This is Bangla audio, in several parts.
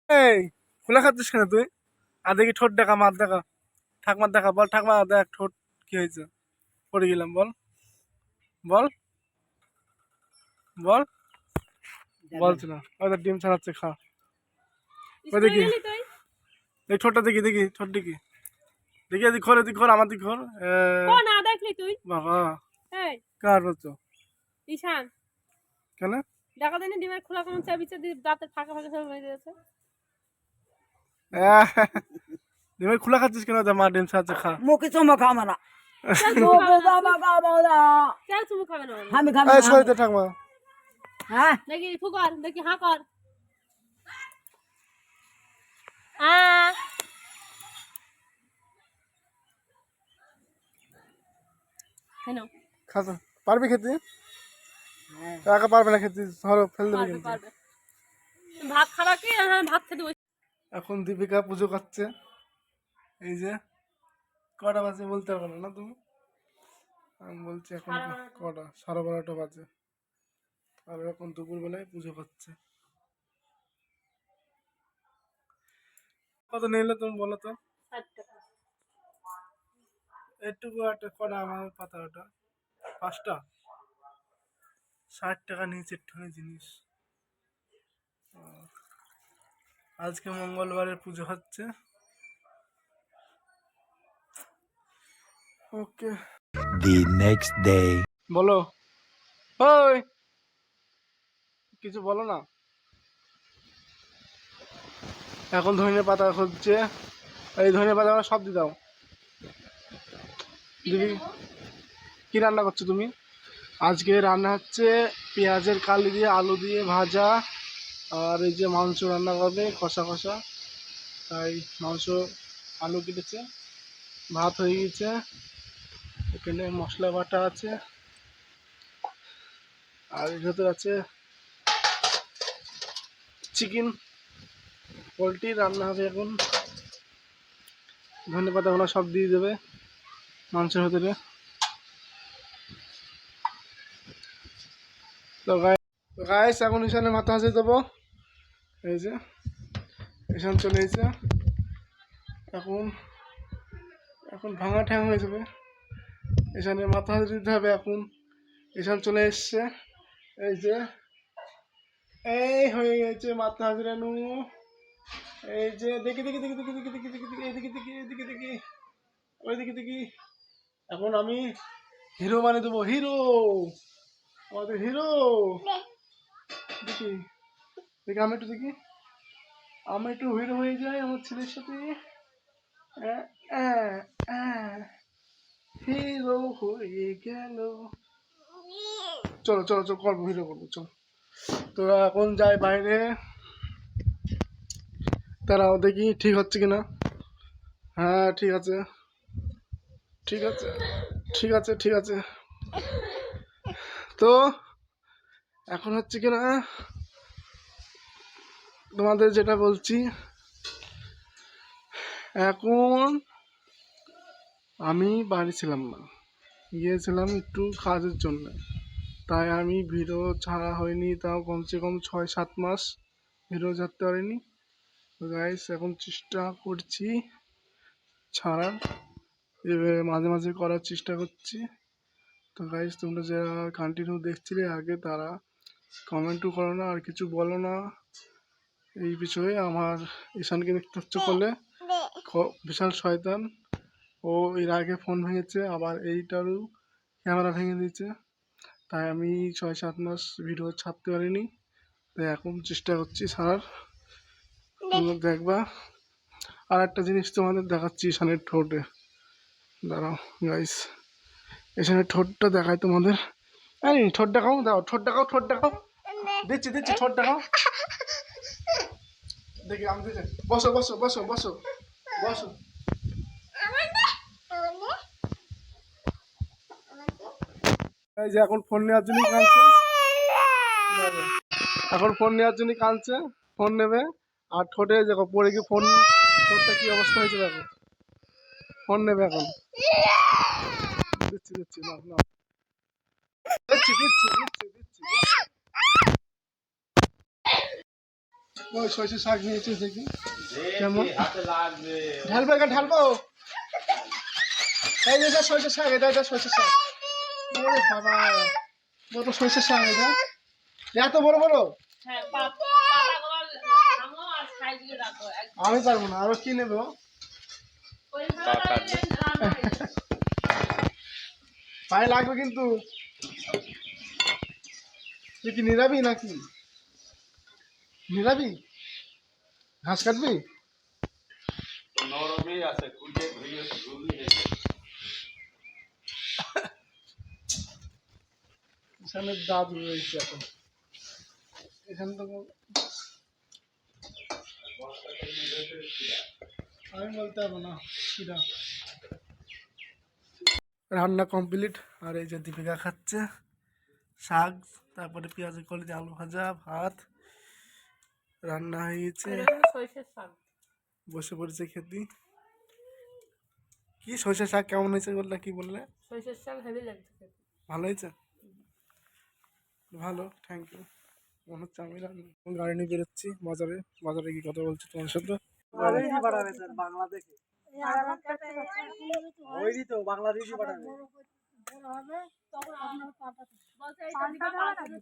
এই খোলা খাচ্ছিস কেন তুই? আর দেখি ঠোঁট দেখা, মার দেখা, ঠাকমার দেখা, বল ঠাকমা দেখ ঠোঁট কি হয়েছে। পড়ে গেলাম, বল বল বল। বলছি না, ওই তো ডিম ছাড়াচ্ছে, খা। ওই দেখি, এই ঠোঁটটা দেখি, দেখি ঠোঁট দেখি, দেখি এদিক ঘর, এদিক ঘর, আমার দিক ঘর। না দেখলি তুই বাবা এই কার বলছো? ঈশান কেন দেখা দেয়নি ডিমের খোলা কোন চাবি চাবি দাঁতের ফাঁকা ফাঁকা সব হয়ে গেছে। ডিমের খোলা খাচ্ছিস কেন? মা ডিম ছাড়াচ্ছে, খা। মুখে চুমো খাবো না। কেউ চুমু খাবে না আমি খাবো এই সরিতে ঠাকমা। হ্যাঁ দেখি ফুকর দেখি হা কর কেন খাতো পারবি খেতে? একা পারবে না খেতে, ধরো ফেল দেবে কিন্তু। ভাত খাবা কি? হ্যাঁ ভাত খেতে বসে। এখন দীপিকা পুজো করছে। এই যে কটা বাজে বলতে পারবো না তুমি? আমি বলছি এখন কটা, 12:30 বাজে। আর এখন দুপুরবেলায় পুজো করছে। কত নিলে তুমি বলো তো? 60 টাকা। একটুকু একটা কটা আমার পাতা, ওটা 5টা 60 টাকা নিচে একটুখানি জিনিস। আজকে মঙ্গলবারের পুজো হচ্ছে। ওকে। The next day. বলো, ওই কিছু বলো না। এখন ধনে পাতা হচ্ছে, এই ধনে পাতা সব দিয়ে দাও। দিদি কি রান্না করছো তুমি? আজকে রান্না হচ্ছে পেঁয়াজের কালি দিয়ে, আলু দিয়ে ভাজা, আর এই যে মাংস রান্না করবে কষা কষা। তাই মাংস, আলু কেটেছে, ভাত হয়ে গেছে, এখানে মশলা বাটা আছে, আর এর ভেতর আছে চিকেন, পোলট্রি রান্না হবে এখন। ধনে পাতাগুলো সব দিয়ে দেবে মাংসের ভেতরে। তো গাইস এখন ঈশানের মাথা হাসি দেবো। এই যে ঈশান চলে এসেছে, এখন এখন ভাঙা ঠ্যাং হয়ে যাবে। ঈশানের মাথা হাসি দিতে হবে এখন। ঈশান চলে এসছে, এই যে এই হয়ে গেছে মাথা হাজরানু। এই যে দেখি দেখি দেখি দেখি দেখি দেখি দেখি দেখি এদিকে দেখি, এদিকে দেখি, ওইদিকে দেখি। এখন আমি হিরো বানিয়ে দেবো, হিরো, আমাদের হিরো। দেখি দেখি, আমি একটু দেখি, আমি একটু হিরো হয়ে যাই আমার ছেলের সাথে। হিরো হয়ে গেল। চলো চলো চলো করবো, হিরো করবো, চলো। তো এখন যাই বাইরে, তারাও দেখি ঠিক হচ্ছে কিনা। হ্যাঁ ঠিক আছে, ঠিক আছে, ঠিক আছে, ঠিক আছে। তো এখন হচ্ছে কিনা তোমাদের যেটা বলছি, এখন আমি বাড়ি ছিলাম না, গিয়েছিলাম একটু কাজের জন্য। তাই আমি ভিডিও ছাড়া হয়নি, তাও কমসে কম 6-7 মাস ভিডিও ছাড়তে পারিনি। তো গাইস এখন চেষ্টা করছি ছাড়ার, এবার মাঝে মাঝে করার চেষ্টা করছি। তো গাইস তোমরা যারা কন্টিনিউ দেখছিলে আগে, তারা কমেন্টও করো না আর কিছু বলো না এই বিষয়ে। আমার ঈশানকে দেখতে হচ্ছে করলে বিশাল শয়তান। ও এর আগে ফোন ভেঙেছে, আবার এইটারও ক্যামেরা ভেঙে দিয়েছে। তাই আমি 6-7 মাস ভিডিও ছাড়তে পারিনি। তাই এখন চেষ্টা করছি ছাড়ার, তোমরা দেখবা। আর একটা জিনিস তোমাদের দেখাচ্ছি ঈশানের ঠোঁটে, দাঁড়াও গাইস, ঈশানের ঠোঁটটা দেখাই তোমাদের। এই ঠোঁট দেখাও, দাও ঠোঁট দেখাও, ঠোঁট দেখাও, দিচ্ছি দিচ্ছি, ঠোঁট দেখাও দেখি, আমি দিচ্ছি। বসো বসো বসো বসো বসো। এই যে এখন ফোন নেওয়ার জন্য কাঁদছে, এখন ফোন নেওয়ার জন্য কাঁদছে, ফোন নেবে। আর ঠোঁটে দেখো পড়ে গিয়ে ফোন, ঠোঁটটা কি অবস্থা হয়েছে দেখো, ফোন নেবে এখন। দিচ্ছি দিচ্ছি, না না দিচ্ছি দিচ্ছি দিচ্ছি দিচ্ছি। ওই সরষে শাক নিয়েছি দেখি কেমন ঢালবো এটা ঢালবো এই যে সরষে শাক এটা সরষে শাক ওরে বাবা কত সরষে শাক এটা এত বড় বড় হ্যাঁ পাতাগুলো ভাঙো আর সাইজে রাখো আমি পারবো না আরো কি নেবো পায়ে লাগবে কিন্তু তুই কি নিরাবি নাকি নিরাবি ঘাস কাটবি এখানে দাঁত রয়েছে এখন এখান থেকে আমি বলতে পারবো না কিরা রান্না কমপ্লিট আর এই যে দীপিকা খাচ্ছে শাক তারপরে পেঁয়াজের কলি দিয়ে আলু ভাজা ভাত রান্না হয়ে গেছে সরষের শাক বসে পড়েছে খেতে কি সরষে শাক কেমন হয়েছে বললে কি বললে সরষের শাক হেভি লাগছে খেতে। ভালো হয়েছে ভালো থ্যাংক ইউ মনে হচ্ছে আমি গাড়ি নিয়ে বেরোচ্ছি বাজারে কি কথা বলছি তোমার সাথে বলছে এইটা দিকে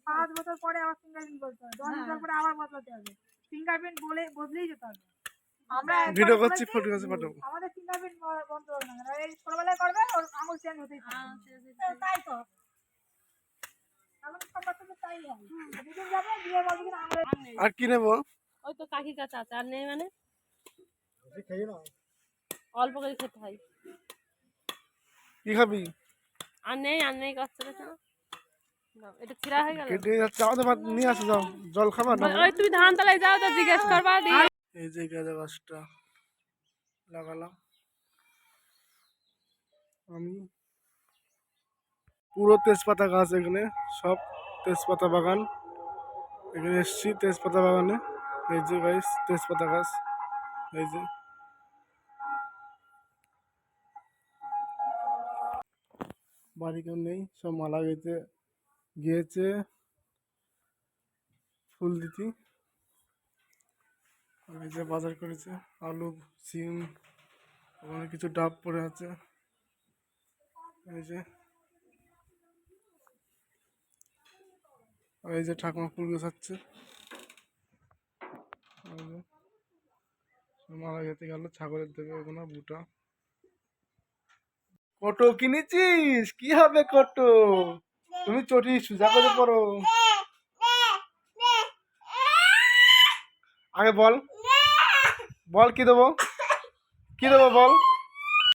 5 বছর পরে আবার ফিঙ্গারপ্রিন্ট বলতে হবে 10 বছর পরে আবার বদলাতে হবে ফিঙ্গারপ্রিন্ট বদলেই যেতে হবে আমরা ভিডিও করছি ফটো কাছে পাঠাবো আমাদের ফিঙ্গারপ্রিন্ট বন্ধ হবে না এই ছোটবেলায় করবে ওর আঙুল চেঞ্জ হতেই থাকবে তাই তো আমাদের সব বাচ্চাদের তাই হয় দুদিন যাবে বিয়ে বলবে কিনা আঙুলের আর কি নেবো ওই তো কাকি কাছে আছে আর নেই মানে অল্প করে খেতে হয় কি খাবি আর নেই করছে না এটা ছিঁড়া হয়ে গেল কেটে যাচ্ছে আমাদের ভাত নিয়ে আসো যাও জল খাবা না ওই তুমি ধান তলায় যাও তো জিজ্ঞেস করবা দিয়ে এই যে গাঁদা গাছটা লাগালাম আমি পুরো তেজপাতা গাছ এখানে সব তেজপাতা বাগান এখানে এসছি তেজপাতা বাগানে এই যে গাইস তেজপাতা গাছ এই যে বাড়ি কেউ নেই সব মালা গেতে গিয়েছে ফুল দিতি আর এই যে বাজার করেছে আলু সিম ওখানে কিছু ডাব পড়ে আছে এই যে আর এই যে ঠাকুমা ফুল গোছাচ্ছে মারা যেতে গেল ছাগলের দেবে ওখানে বুটা কটো কিনেছিস কি হবে কটো তুমি চটি সুজা করে পড়ো আগে বল বল কি দেবো বল